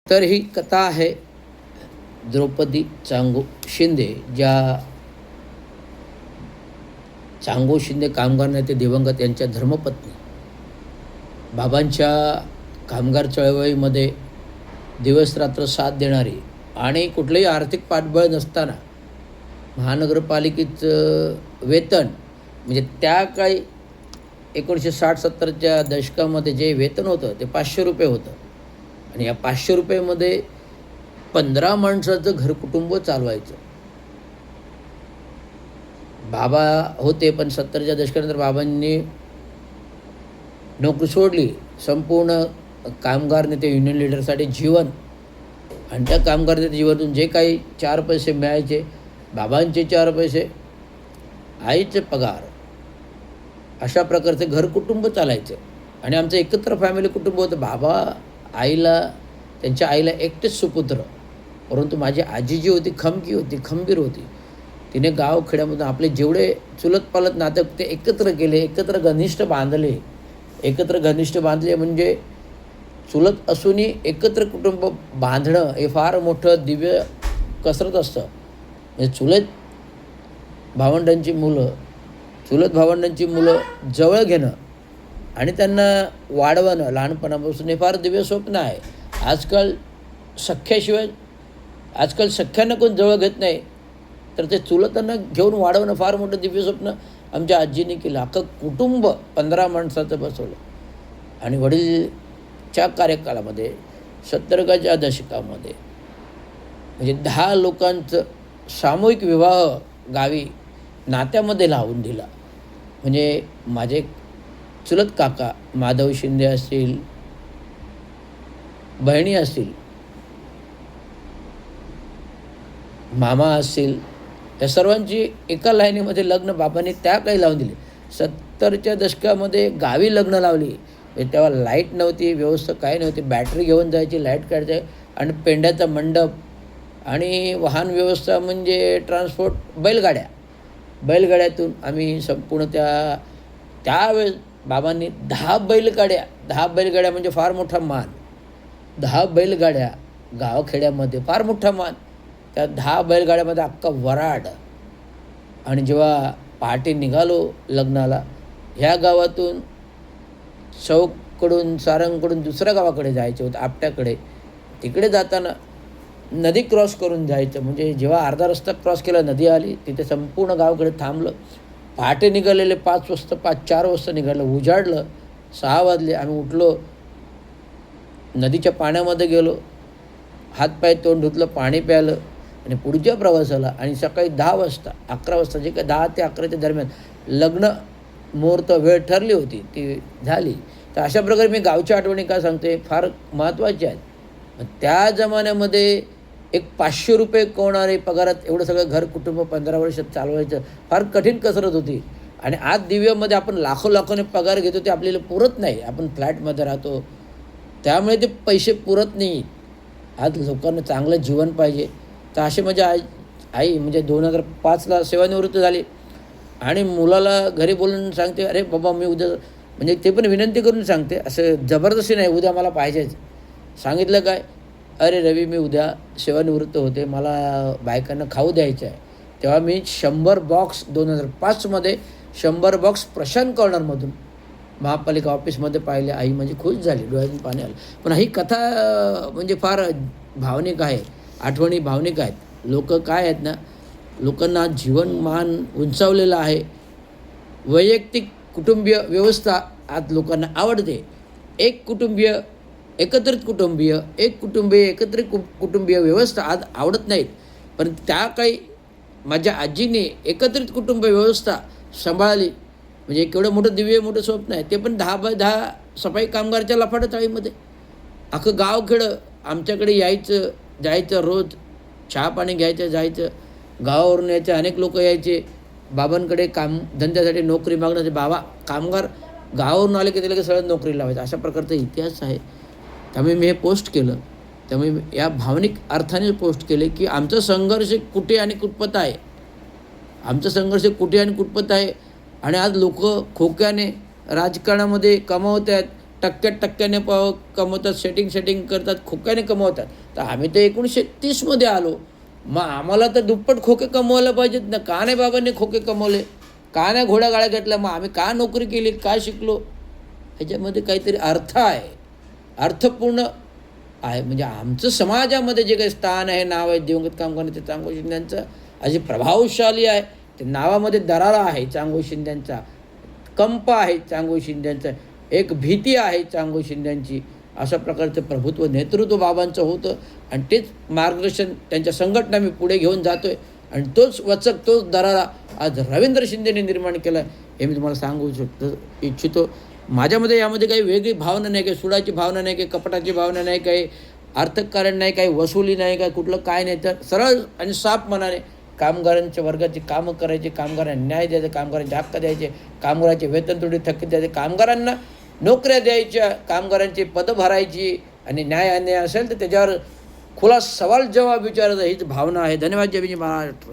तर ही कथा आहे द्रौपदी चांगो शिंदे, ज्या चांगो शिंदे कामगार नेते दिवंगत यांच्या धर्मपत्नी. बाबांच्या कामगार चळवळीमध्ये दिवसरात्र साथ देणारी आणि कुठलंही आर्थिक पाठबळ नसताना महानगरपालिकेचं वेतन म्हणजे त्या काळी 1960-70च्या दशकामध्ये जे वेतन होतं ते 500 रुपये होतं. आणि या 500 रुपयेमध्ये 15 माणसाचं घरकुटुंब चालवायचं. बाबा होते, पण 70च्या दशकानंतर बाबांनी नोकरी सोडली. संपूर्ण कामगार नेते युनियन लीडरसाठी जीवन, आणि त्या कामगार नेते जीवनातून जे काही 4 पैसे मिळायचे, बाबांचे 4 पैसे, आईचे पगार, अशा प्रकारचे घरकुटुंब चालायचं. आणि आमचं एकत्र फॅमिली कुटुंब होतं. बाबा त्यांच्या आईला एकटेच सुपुत्र, परंतु माझी आजी जी होती खमकी होती, खंबीर होती. तिने गावखेड्यामधून आपले जेवढे चुलत पालत नाते ते एकत्र केले, एकत्र घनिष्ठ बांधले. म्हणजे चुलत असूनही एकत्र कुटुंब बांधणं हे फार मोठं दिव्य कसरत असतं. म्हणजे चुलत भावंडांची मुलं जवळ घेणं आणि त्यांना वाढवणं लहानपणापासून हे फार दिव्य स्वप्न आहे. आजकाल सख्यांना कोण जवळ घेत नाही, तर ते चुलतांना घेऊन वाढवणं फार मोठं दिव्य स्वप्न आमच्या आजीने केलं. अख्खं कुटुंब 15 माणसाचं बसवलं. आणि वडीलच्या कार्यकालामध्ये 70च्या दशकामध्ये म्हणजे 10 लोकांचं सामूहिक विवाह गावी नात्यामध्ये लावून दिला. म्हणजे माझे चुलत काका माधव शिंदे असतील, बहिणी असतील, मामा असतील, या सर्वांची एका लाईनीमध्ये लग्न बाबांनी त्या काही लावून दिली. 70च्या दशकामध्ये गावी लग्न लावली. म्हणजे तेव्हा लाईट नव्हती, व्यवस्था काही नव्हती. बॅटरी घेऊन जायची, लाईट काढायची, आणि पेंड्याचा मंडप आणि वाहन व्यवस्था म्हणजे ट्रान्सपोर्ट बैलगाड्यातून आम्ही संपूर्ण त्यावेळेस बाबांनी 10 बैलगाड्या म्हणजे फार मोठा मान. 10 बैलगाड्या गावखेड्यामध्ये फार मोठा मान. त्या 10 बैलगाड्यामध्ये अख्खा वराड. आणि जेव्हा पहाटे निघालो लग्नाला, ह्या गावातून चौककडून सारंगकडून दुसऱ्या गावाकडे जायचं होतं, आपट्याकडे. तिकडे जाताना नदी क्रॉस करून जायचं. म्हणजे जेव्हा अर्धा रस्ता क्रॉस केला, नदी आली, तिथे संपूर्ण गावाकडे थांबलं. पहाटे निघालेले 4 वाजता निघालं, उजाडलं, 6 वाजले. आम्ही उठलो, नदीच्या पाण्यामध्ये गेलो, हातपाय तोंड धुतलं, पाणी प्यायलं आणि पुढच्या प्रवासाला. आणि सकाळी 11 वाजता जे काही 10 ते 11च्या दरम्यान लग्न मुहूर्त वेळ ठरली होती ती झाली. तर अशा प्रकारे मी गावच्या आठवणी का सांगते, फार महत्त्वाच्या आहेत. त्या जमान्यामध्ये एक 500 रुपये कमवणारे पगारात एवढं सगळं घर कुटुंब 15 वर्षात चालवायचं फार कठीण कसरत होती. आणि आज दिव्यामध्ये आपण लाखोने पगार घेतो, ते आपल्याला पुरत नाही. आपण फ्लॅटमध्ये राहतो, त्यामुळे ते पैसे पुरत नाही. आज लोकांना चांगलं जीवन पाहिजे. तर असे माझ्या आई म्हणजे 2005ला सेवानिवृत्त झाली. आणि मुलाला घरी बोलून सांगते, अरे बाबा मी उद्या, म्हणजे ते पण विनंती करून सांगते, असं जबरदस्ती नाही, उद्या मला पाहिजेच. सांगितलं काय, अरे रवी मी उद्या सेवानिवृत्त होते, मला बायकांना खाऊ द्यायचं आहे. तेव्हा मी 100 बॉक्स 2005मध्ये 100 बॉक्स प्रशांत कॉर्नरमधून महापालिका ऑफिसमध्ये पाहिले. आई म्हणजे खुश झाली, डोळ्यातून पाणी आलं. पण ही कथा म्हणजे फार भावनिक आहे, आठवणी भावनिक आहेत. लोक काय आहेत ना, लोकांना जीवनमान उंचावलेलं आहे. वैयक्तिक कुटुंबीय व्यवस्था आज लोकांना आवडते. एकत्रित कुटुंबीय व्यवस्था आज आवडत नाहीत. पण त्या काही माझ्या आजीने एकत्रित कुटुंब व्यवस्था सांभाळली. म्हणजे केवढं मोठं स्वप्न आहे. ते पण 10/10 सफाई कामगारच्या लफाटाचाळीमध्ये अख्खं गावखेडं आमच्याकडे यायचं जायचं, रोज चहा पाणी घ्यायचं, जायचं. गावावरून यायचे अनेक लोक यायचे बाबांकडे धंद्यासाठी नोकरी मागण्याचे. बाबा कामगार गावावरून आले की ते लगेच सगळं नोकरी लावायचं. अशा प्रकारचा इतिहास आहे. त्यामुळे मी हे पोस्ट केलं. त्यामुळे या भावनिक अर्थाने पोस्ट केले की आमचा संघर्ष कुठे आणि कुठपत आहे. आणि आज लोक खोक्याने राजकारणामध्ये कमावत आहेत, टक्क्याने कमवतात, सेटिंग करतात, खोक्याने कमवतात. तर आम्ही तर 1930मध्ये आलो, मग आम्हाला तर दुप्पट खोके कमवायला पाहिजेत ना. का नाही बाबांनी खोके कमवले, का नाही घोड्यागाड्या घेतल्या, मग आम्ही का नोकरी केली, का शिकलो? ह्याच्यामध्ये काहीतरी अर्थ आहे, अर्थपूर्ण आहे. म्हणजे आमचं समाजामध्ये जे काही स्थान आहे, नाव आहे दिवंगत काम करण्याचं चांगू शिंद्यांचं, असे प्रभावशाली आहे. ते नावामध्ये दरारा आहे चांगू शिंद्यांचा, कंप आहे चांगू शिंद्यांचा, एक भीती आहे चांगू शिंद्यांची. अशा प्रकारचं प्रभुत्व नेतृत्व बाबांचं होतं आणि तेच मार्गदर्शन त्यांच्या संघटना मी पुढे घेऊन जातो आहे. आणि तोच वचक, तोच दरारा आज रवींद्र शिंदेने निर्माण केला आहे, हे मी तुम्हाला सांगू इच्छितो. माझ्यामध्ये यामध्ये काही वेगळी भावना नाही, काही सुडाची भावना नाही, काही कपटाची भावना नाही, काही अर्थकारण नाही, काही वसुली नाही, काही कुठलं काय नाही. तर सरळ आणि साफ मनाने कामगारांच्या वर्गाची कामं करायची, कामगारांना न्याय द्यायचा, कामगारांचे हक्क द्यायचे, कामगारांचे वेतन थोडी थकीत द्यायचे, कामगारांना नोकऱ्या द्यायच्या, कामगारांची पदं भरायची आणि न्याय अन्याय असेल तर त्याच्यावर खुला सवाल जवाब विचारायचा, हीच भावना आहे. धन्यवाद. जय भीम महाराष्ट्र.